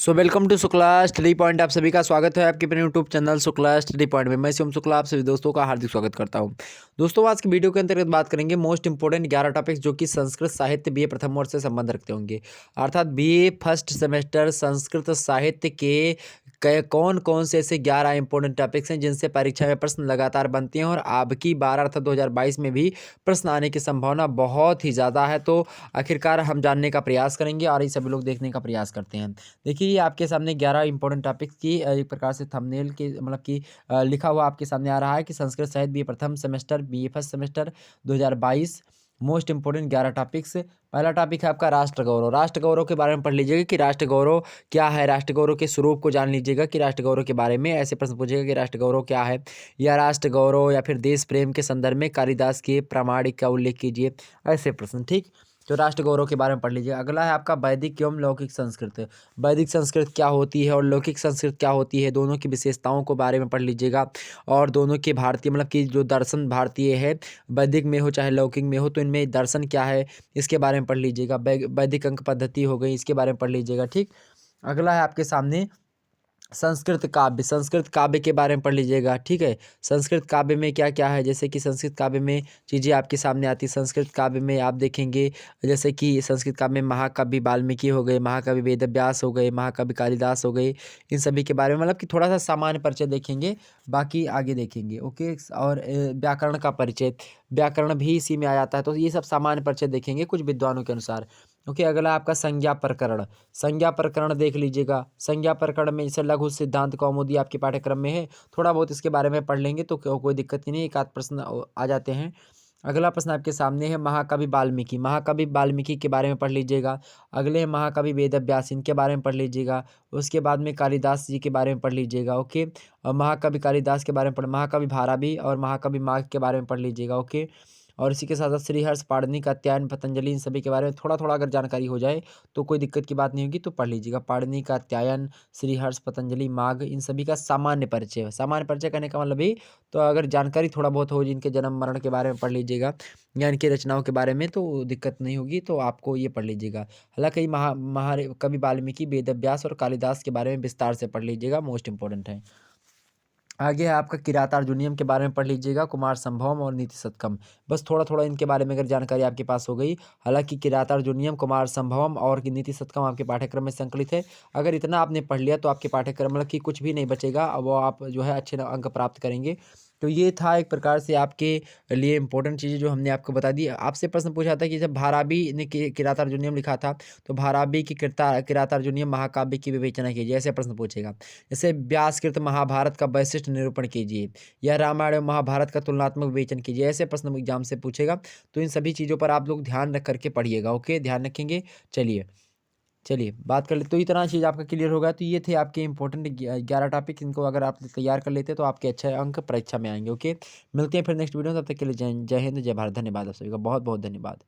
Welcome to Shukla study point. आप सभी का स्वागत है आपके अपने YouTube channel Shukla study point में। मैं शिवम शुक्ला आप सभी दोस्तों का हार्दिक स्वागत करता हूं। दोस्तों आज की वीडियो के अंतर्गत बात करेंगे मोस्ट इंपोर्टेंट 11 टॉपिक्स जो कि संस्कृत साहित्य बीए प्रथम वर्ष से संबंध रखते होंगे। अर्थात बीए फर्स्ट सेमेस्टर संस्कृत साहित्य के कौन कौन से ऐसे 11 इंपॉर्टेंट टॉपिक्स हैं जिनसे परीक्षा में प्रश्न लगातार बनते हैं और अब की 12 अर्थात 2022 में भी प्रश्न आने की संभावना बहुत ही ज़्यादा है। तो आखिरकार हम जानने का प्रयास करेंगे और ये सभी लोग देखने का प्रयास करते हैं। देखिए ये आपके सामने 11 इंपॉर्टेंट टॉपिक्स की एक प्रकार से थंबनेल के मतलब कि लिखा हुआ आपके सामने आ रहा है कि संस्कृत साहित्य बी प्रथम semester B first semester 2022 most important 11 topics. पहला टॉपिक है आपका राष्ट्र गौरव। राष्ट्र गौरव के बारे में पढ़ लीजिएगा कि राष्ट्र गौरव क्या है, राष्ट्र गौरव के स्वरूप को जान लीजिएगा कि राष्ट्र गौरव के बारे में ऐसे प्रश्न पूछेगा कि राष्ट्र गौरव क्या है, या राष्ट्र गौरव या फिर देश प्रेम के संदर्भ में कालिदास के प्रामाणिक का उल्लेख कीजिए, ऐसे प्रश्न। ठीक, तो राष्ट्र गौरव के बारे में पढ़ लीजिए। अगला है आपका वैदिक एवं लौकिक संस्कृत। वैदिक संस्कृत क्या होती है और लौकिक संस्कृत क्या होती है, दोनों की विशेषताओं को बारे में पढ़ लीजिएगा। और दोनों के भारतीय मतलब कि जो दर्शन भारतीय है, वैदिक में हो चाहे लौकिक में हो, तो इनमें दर्शन क्या है इसके बारे में पढ़ लीजिएगा। वैदिक अंक पद्धति हो गई, इसके बारे में पढ़ लीजिएगा। ठीक, अगला है आपके सामने संस्कृत काव्य। संस्कृत काव्य के बारे में पढ़ लीजिएगा। ठीक है, संस्कृत काव्य में क्या क्या है, जैसे कि संस्कृत काव्य में चीज़ें आपके सामने आती है। संस्कृत काव्य में आप देखेंगे जैसे कि संस्कृत काव्य में महाकवि वाल्मीकि हो गए, महाकवि वेदव्यास हो गए, महाकवि कालिदास हो गए। इन सभी के बारे में मतलब कि थोड़ा सा सामान्य परिचय देखेंगे, बाकी आगे देखेंगे। ओके, और व्याकरण का परिचय, व्याकरण भी इसी में आ जाता है, तो ये सब सामान्य परिचय देखेंगे कुछ विद्वानों के अनुसार। ओके, अगला आपका संज्ञा प्रकरण। संज्ञा प्रकरण देख लीजिएगा। संज्ञा प्रकरण में जैसे लघु सिद्धांत कौमुदी आपके पाठ्यक्रम में है, थोड़ा बहुत इसके बारे में पढ़ लेंगे तो कोई दिक्कत ही नहीं, एक आध प्रश्न आ जाते हैं। अगला प्रश्न आपके सामने है महाकवि वाल्मीकि। महाकवि वाल्मीकि के बारे में पढ़ लीजिएगा। अगले हैं महाकवि वेदव्यास, इनके बारे में पढ़ लीजिएगा। उसके बाद में कालिदास जी के बारे में पढ़ लीजिएगा। ओके, और महाकवि कालिदास के बारे में महाकवि भारवी और महाकवि माघ के बारे में पढ़ लीजिएगा। ओके, और इसी के साथ साथ श्रीहर्ष पाणिनि कात्यायन पतंजलि, इन सभी के बारे में थोड़ा थोड़ा अगर जानकारी हो जाए तो कोई दिक्कत की बात नहीं होगी, तो पढ़ लीजिएगा। पाणिनि कात्यायन, श्रीहर्ष, पतंजलि, माघ, इन सभी का सामान्य परिचय। सामान्य परिचय करने का मतलब ही तो अगर जानकारी थोड़ा बहुत हो, जिनके जन्म मरण के बारे में पढ़ लीजिएगा या इनकी रचनाओं के बारे में, तो दिक्कत नहीं होगी, तो आपको ये पढ़ लीजिएगा। हालांकि महाकवि वाल्मीकि, वेदव्यास और कालिदास के बारे में विस्तार से पढ़ लीजिएगा, मोस्ट इंपॉर्टेंट है। आगे है आपका किरातार्जुनीयम के बारे में पढ़ लीजिएगा, कुमार संभवम और नीति शतकम। बस थोड़ा थोड़ा इनके बारे में अगर जानकारी आपके पास हो गई। हालांकि किरातार्जुनीयम, कुमार संभवम और नीति शतकम आपके पाठ्यक्रम में संकलित है। अगर इतना आपने पढ़ लिया तो आपके पाठ्यक्रम मतलब कि कुछ भी नहीं बचेगा, अब वो आप जो है अच्छे अंक प्राप्त करेंगे। तो ये था एक प्रकार से आपके लिए इंपॉर्टेंट चीज़ें जो हमने आपको बता दी। आपसे प्रश्न पूछा था कि जब भारबी ने किरातार्जुनीयम लिखा था, तो भारबी की किरातार्जुनीयम महाकाव्य की विवेचना कीजिए, ऐसे प्रश्न पूछेगा। जैसे व्यासकृत महाभारत का वैशिष्ट निरूपण कीजिए, या रामायण और महाभारत का तुलनात्मक विवेचन कीजिए, ऐसे प्रश्न एग्जाम से पूछेगा। तो इन सभी चीज़ों पर आप लोग ध्यान रख करके पढ़िएगा। ओके, ध्यान रखेंगे। चलिए चलिए बात कर ले, तो इतना चीज़ आपका क्लियर होगा। तो ये थे आपके इंपॉर्टेंट 11 टॉपिक। इनको अगर आप तैयार कर लेते तो आपके अच्छे अंक परीक्षा में आएंगे। ओके, मिलते हैं फिर नेक्स्ट वीडियो में, तब तक के लिए जय जय हिंद, जय भारत। धन्यवाद आप सभी का, बहुत बहुत धन्यवाद।